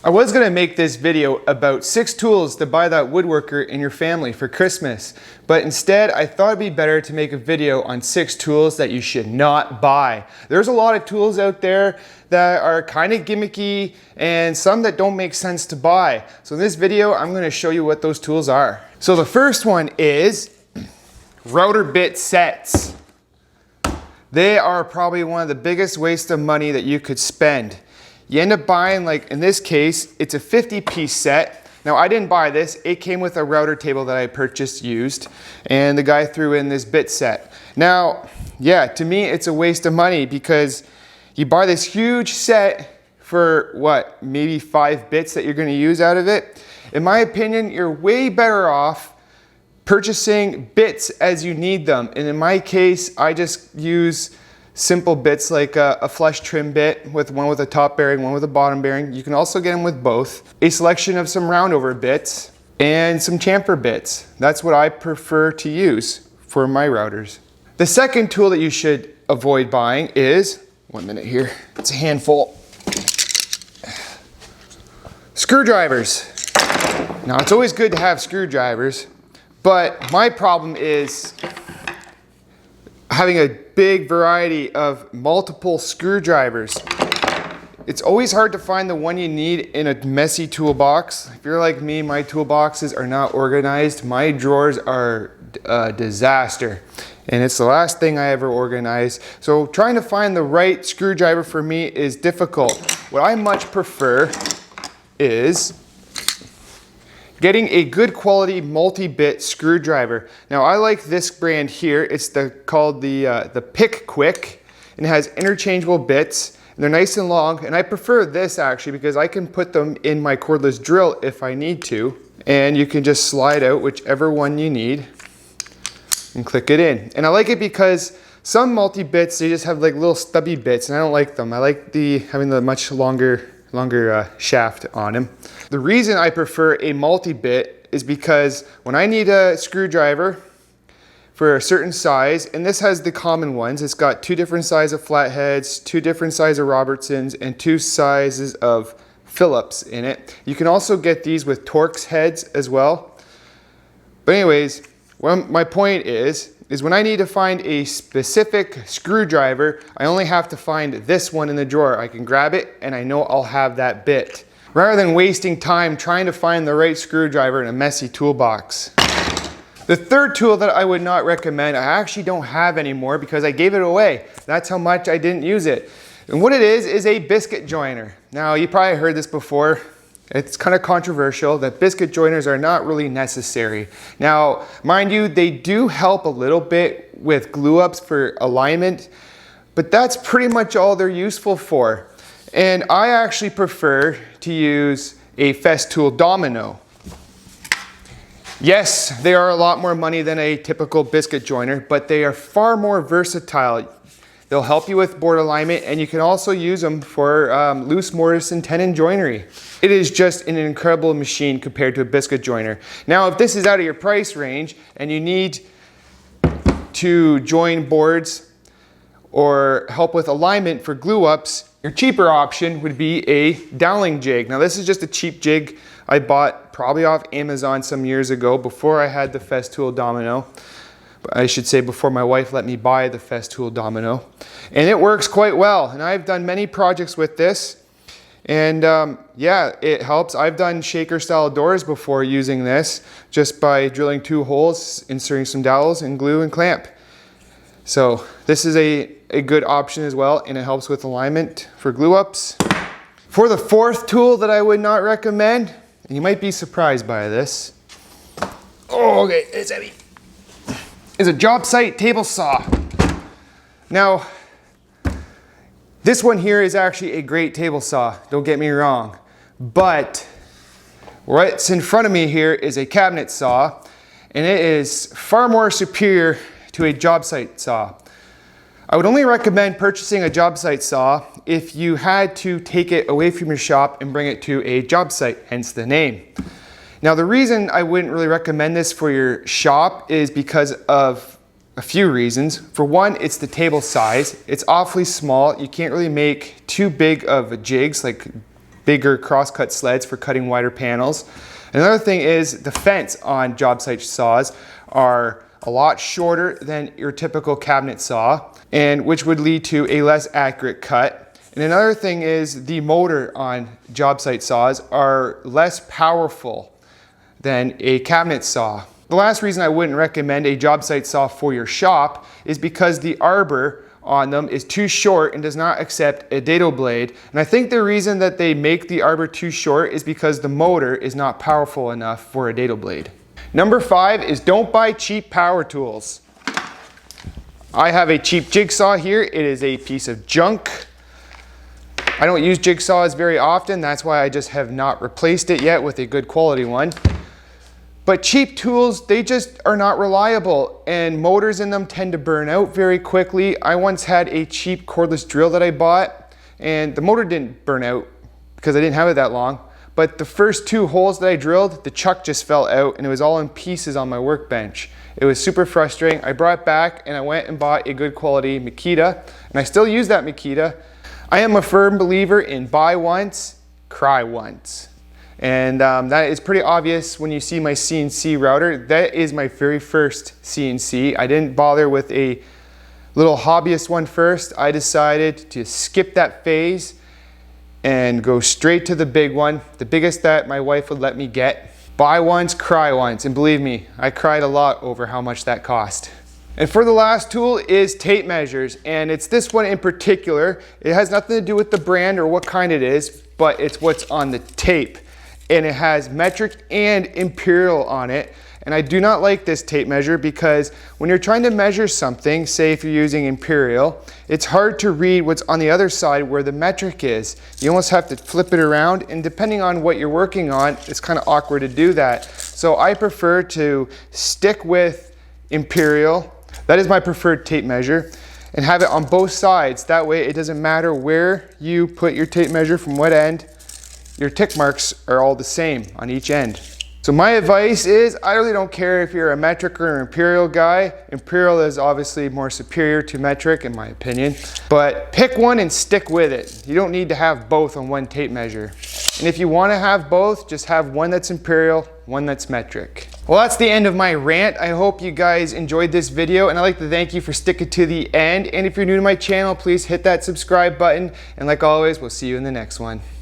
I was going to make this video about 6 tools to buy that woodworker in your family for Christmas, but instead I thought it'd be better to make a video on 6 tools that you should not buy. There's a lot of tools out there that are kind of gimmicky and some that don't make sense to buy. So in this video I'm going to show you what those tools are. So the first one is router bit sets. They are probably one of the biggest waste of money that you could spend. You end up buying, like in this case, it's a 50-piece set. Now I didn't buy this, it came with a router table that I purchased used, and the guy threw in this bit set. Now, yeah, to me it's a waste of money because you buy this huge set for what, maybe 5 bits that you're gonna use out of it. In my opinion, you're way better off purchasing bits as you need them. And in my case, I just use simple bits like a flush trim bit, with one with a top bearing, one with a bottom bearing. You can also get them with both. A selection of some roundover bits and some chamfer bits. That's what I prefer to use for my routers. The second tool that you should avoid buying is, 1 minute here, it's a handful. Screwdrivers. Now it's always good to have screwdrivers, but my problem is having a big variety of multiple screwdrivers. It's always hard to find the one you need in a messy toolbox. If you're like me, my toolboxes are not organized. My drawers are a disaster. And it's the last thing I ever organized. So trying to find the right screwdriver for me is difficult. What I much prefer is getting a good quality multi-bit screwdriver. Now I like this brand here. It's called the Pick Quick, and it has interchangeable bits, and they're nice and long. And I prefer this actually because I can put them in my cordless drill if I need to, and you can just slide out whichever one you need and click it in. And I like it because some multi-bits, they just have like little stubby bits, and I don't like them. I like having the much longer shaft on them. The reason I prefer a multi-bit is because when I need a screwdriver for a certain size, and this has the common ones, it's got 2 different sizes of flatheads, 2 different sizes of Robertsons, and 2 sizes of Phillips in it. You can also get these with Torx heads as well. But anyways, my point is when I need to find a specific screwdriver, I only have to find this one in the drawer. I can grab it and I know I'll have that bit, rather than wasting time trying to find the right screwdriver in a messy toolbox. The third tool that I would not recommend, I actually don't have anymore because I gave it away. That's how much I didn't use it. And what it is a biscuit joiner. Now you probably heard this before. It's kind of controversial that biscuit joiners are not really necessary. Now, mind you, they do help a little bit with glue ups for alignment, but that's pretty much all they're useful for. And I actually prefer to use a Festool domino. Yes, they are a lot more money than a typical biscuit joiner, but they are far more versatile. They'll help you with board alignment, and you can also use them for loose mortise and tenon joinery. It is just an incredible machine compared to a biscuit joiner. Now, if this is out of your price range and you need to join boards or help with alignment for glue ups, your cheaper option would be a doweling jig. Now this is just a cheap jig I bought probably off Amazon some years ago before I had the Festool domino. I should say before my wife let me buy the Festool domino. And it works quite well. And I've done many projects with this. And yeah, it helps. I've done shaker style doors before using this, just by drilling 2 holes, inserting some dowels and glue and clamp. So this is a good option as well, and it helps with alignment for glue ups. For the fourth tool that I would not recommend, and you might be surprised by this. Oh, okay, it's heavy. Is a job site table saw. Now, this one here is actually a great table saw, don't get me wrong, but what's in front of me here is a cabinet saw, and it is far more superior to a job site saw. I would only recommend purchasing a job site saw if you had to take it away from your shop and bring it to a job site, hence the name. Now the reason I wouldn't really recommend this for your shop is because of a few reasons. For one, it's the table size. It's awfully small. You can't really make too big of jigs, like bigger crosscut sleds for cutting wider panels. Another thing is the fence on job site saws are a lot shorter than your typical cabinet saw, and which would lead to a less accurate cut. And another thing is the motor on job site saws are less powerful than a cabinet saw. The last reason I wouldn't recommend a job site saw for your shop is because the arbor on them is too short and does not accept a dado blade. And I think the reason that they make the arbor too short is because the motor is not powerful enough for a dado blade. Number 5 is don't buy cheap power tools. I have a cheap jigsaw here. It is a piece of junk. I don't use jigsaws very often. That's why I just have not replaced it yet with a good quality one. But cheap tools, they just are not reliable, and motors in them tend to burn out very quickly. I once had a cheap cordless drill that I bought, and the motor didn't burn out because I didn't have it that long. But the first 2 holes that I drilled, the chuck just fell out and it was all in pieces on my workbench. It was super frustrating. I brought it back and I went and bought a good quality Makita, and I still use that Makita. I am a firm believer in buy once, cry once. And that is pretty obvious when you see my CNC router. That is my very first CNC. I didn't bother with a little hobbyist one first. I decided to skip that phase and go straight to the big one, the biggest that my wife would let me get. Buy once, cry once. And believe me, I cried a lot over how much that cost. And for the last tool is tape measures, and it's this one in particular. It has nothing to do with the brand or what kind it is, but it's what's on the tape. And it has metric and imperial on it. And I do not like this tape measure because when you're trying to measure something, say if you're using imperial, it's hard to read what's on the other side where the metric is. You almost have to flip it around, and depending on what you're working on, it's kind of awkward to do that. So I prefer to stick with imperial. That is my preferred tape measure, and have it on both sides. That way it doesn't matter where you put your tape measure from what end. Your tick marks are all the same on each end. So my advice is, I really don't care if you're a metric or an imperial guy. Imperial is obviously more superior to metric in my opinion, but pick one and stick with it. You don't need to have both on one tape measure. And if you want to have both, just have one that's imperial, one that's metric. Well, that's the end of my rant. I hope you guys enjoyed this video, and I'd like to thank you for sticking to the end. And if you're new to my channel, please hit that subscribe button. And like always, we'll see you in the next one.